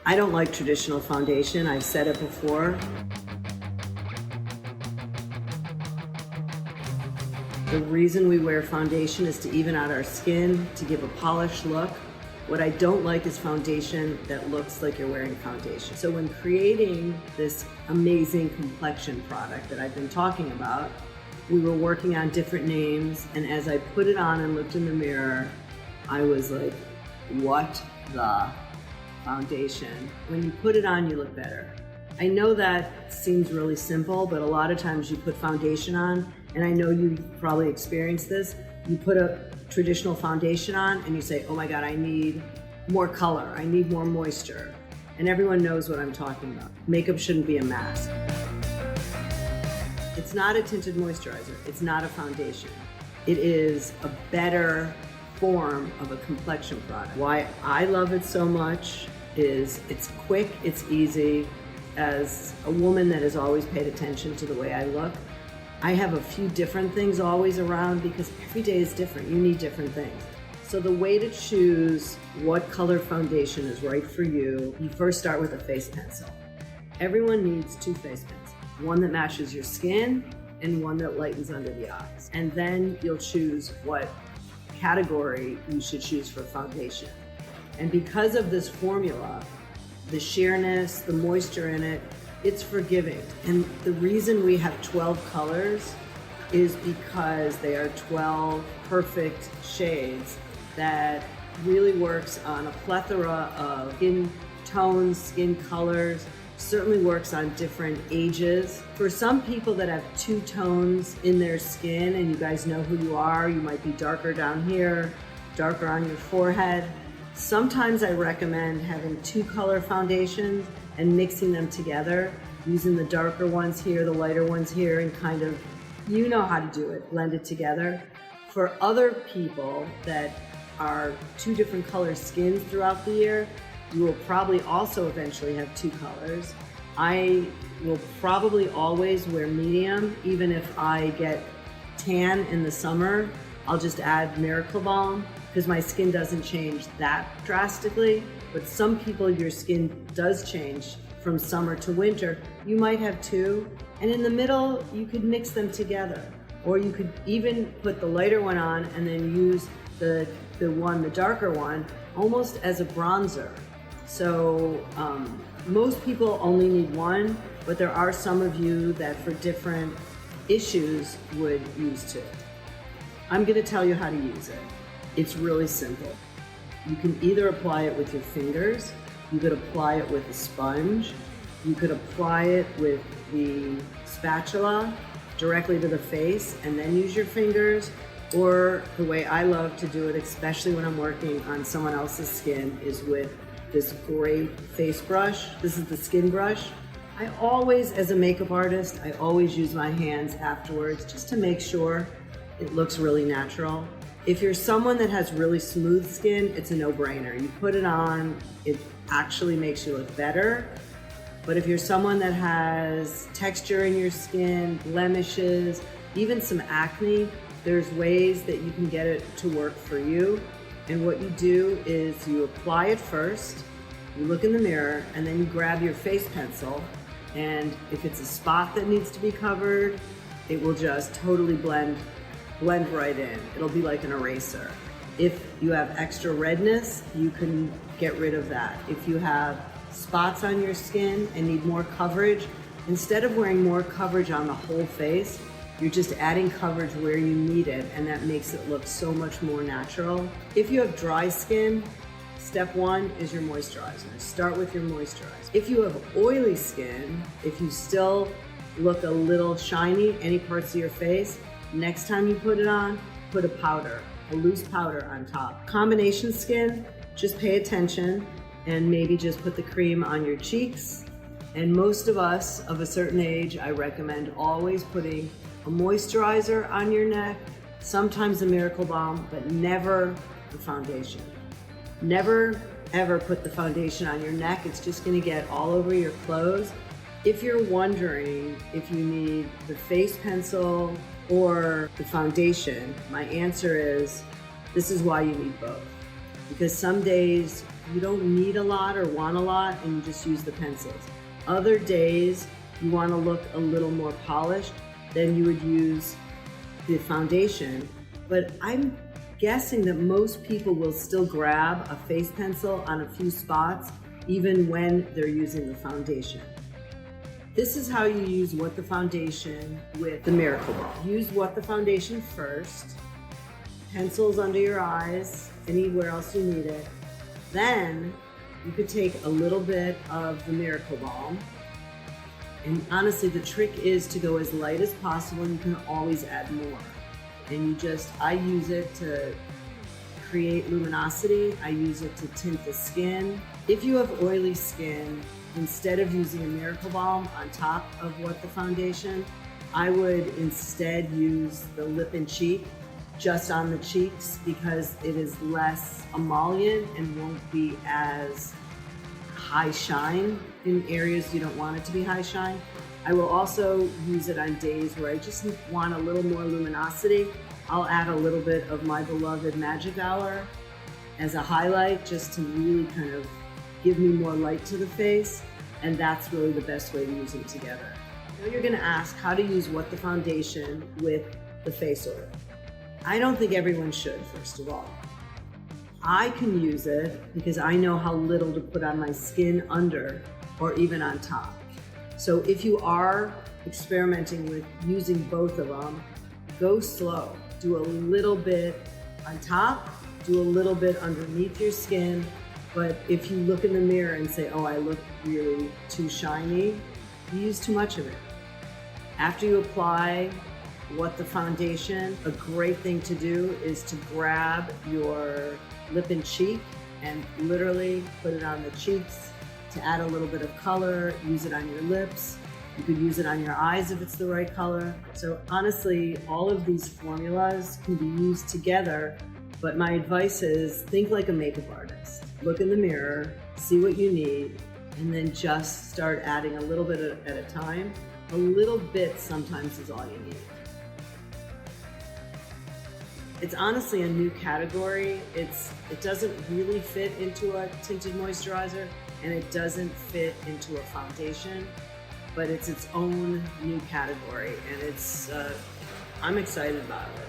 I don't like traditional foundation. I've said it before. The reason we wear foundation is to even out our skin, to give a polished look. What I don't like is foundation that looks like you're wearing foundation. So when creating this amazing complexion product that I've been talking about, we were working on different names, and as I put it on and looked in the mirror, I was like, what the foundation? When you put it on, you look better. I know that seems really simple, but a lot of times you put foundation on, and I know you probably experienced this, you put a traditional foundation on and you say, oh my God, I need more color, I need more moisture. And everyone knows what I'm talking about. Makeup shouldn't be a mask. It's not a tinted moisturizer, it's not a foundation. It is a better form of a complexion product. Why I love it so much is it's quick, it's easy. As a woman that has always paid attention to the way I look, I have a few different things always around because every day is different. You need different things. So the way to choose what color foundation is right for you, you first start with a face pencil. Everyone needs two face pencils, one that matches your skin and one that lightens under the eyes. And then you'll choose what category you should choose for foundation. And because of this formula, the sheerness, the moisture in it, it's forgiving. And the reason we have 12 colors is because they are 12 perfect shades that really works on a plethora of skin tones, skin colors, certainly works on different ages. For some people that have two tones in their skin, and you guys know who you are, you might be darker down here, darker on your forehead. Sometimes I recommend having two color foundations and mixing them together, using the darker ones here, the lighter ones here, and kind of, you know how to do it, blend it together. For other people that are two different color skins throughout the year, you will probably also eventually have two colors. I will probably always wear medium, even if I get tan in the summer, I'll just add Miracle Balm because my skin doesn't change that drastically. But some people, your skin does change from summer to winter. You might have two, and in the middle, you could mix them together. Or you could even put the lighter one on and then use the darker one, almost as a bronzer. So most people only need one, but there are some of you that for different issues would use two. I'm gonna tell you how to use it. It's really simple. You can either apply it with your fingers, you could apply it with a sponge, you could apply it with the spatula directly to the face and then use your fingers, or the way I love to do it, especially when I'm working on someone else's skin, is with this great face brush. This is the skin brush. I always, as a makeup artist, I always use my hands afterwards just to make sure it looks really natural. If you're someone that has really smooth skin, it's a no-brainer. You put it on, it actually makes you look better. But if you're someone that has texture in your skin, blemishes, even some acne, there's ways that you can get it to work for you. And what you do is you apply it first, you look in the mirror, and then you grab your face pencil. And if it's a spot that needs to be covered, it will just totally blend right in. It'll be like an eraser. If you have extra redness, you can get rid of that. If you have spots on your skin and need more coverage, instead of wearing more coverage on the whole face, you're just adding coverage where you need it, and that makes it look so much more natural. If you have dry skin, step one is your moisturizer. Start with your moisturizer. If you have oily skin, if you still look a little shiny, any parts of your face, next time you put it on, put a powder, a loose powder on top. Combination skin, just pay attention and maybe just put the cream on your cheeks. And most of us of a certain age, I recommend always putting a moisturizer on your neck, sometimes a Miracle Balm, but never the foundation. Never ever put the foundation on your neck. It's just gonna get all over your clothes. If you're wondering if you need the face pencil or the foundation, my answer is, this is why you need both. Because some days you don't need a lot or want a lot, and you just use the pencils. Other days, you want to look a little more polished, then you would use the foundation. But I'm guessing that most people will still grab a face pencil on a few spots, even when they're using the foundation. This is how you use What the Foundation with the Miracle Balm. Use What the Foundation first, pencils under your eyes, anywhere else you need it. Then you could take a little bit of the Miracle Balm. And honestly, the trick is to go as light as possible, and you can always add more. And I use it to create luminosity. I use it to tint the skin. If you have oily skin, instead of using a Miracle Balm on top of What the Foundation, I would instead use the lip and cheek just on the cheeks, because it is less emollient and won't be as high shine in areas you don't want it to be high shine. I will also use it on days where I just want a little more luminosity. I'll add a little bit of my beloved Magic Hour as a highlight, just to really kind of give me more light to the face, and that's really the best way to use them together. Now you're gonna ask how to use What the Foundation with the face oil. I don't think everyone should, first of all. I can use it because I know how little to put on my skin under or even on top. So if you are experimenting with using both of them, go slow. Do a little bit on top, do a little bit underneath your skin, but if you look in the mirror and say, oh, I look really too shiny, you use too much of it. After you apply What the Foundation, a great thing to do is to grab your lip and cheek and literally put it on the cheeks to add a little bit of color. Use it on your lips. You could use it on your eyes if it's the right color. So honestly, all of these formulas can be used together, but my advice is think like a makeup artist. Look in the mirror, see what you need, and then just start adding a little bit at a time. A little bit sometimes is all you need. It's honestly a new category. It doesn't really fit into a tinted moisturizer, and it doesn't fit into a foundation, but it's its own new category, and I'm excited about it.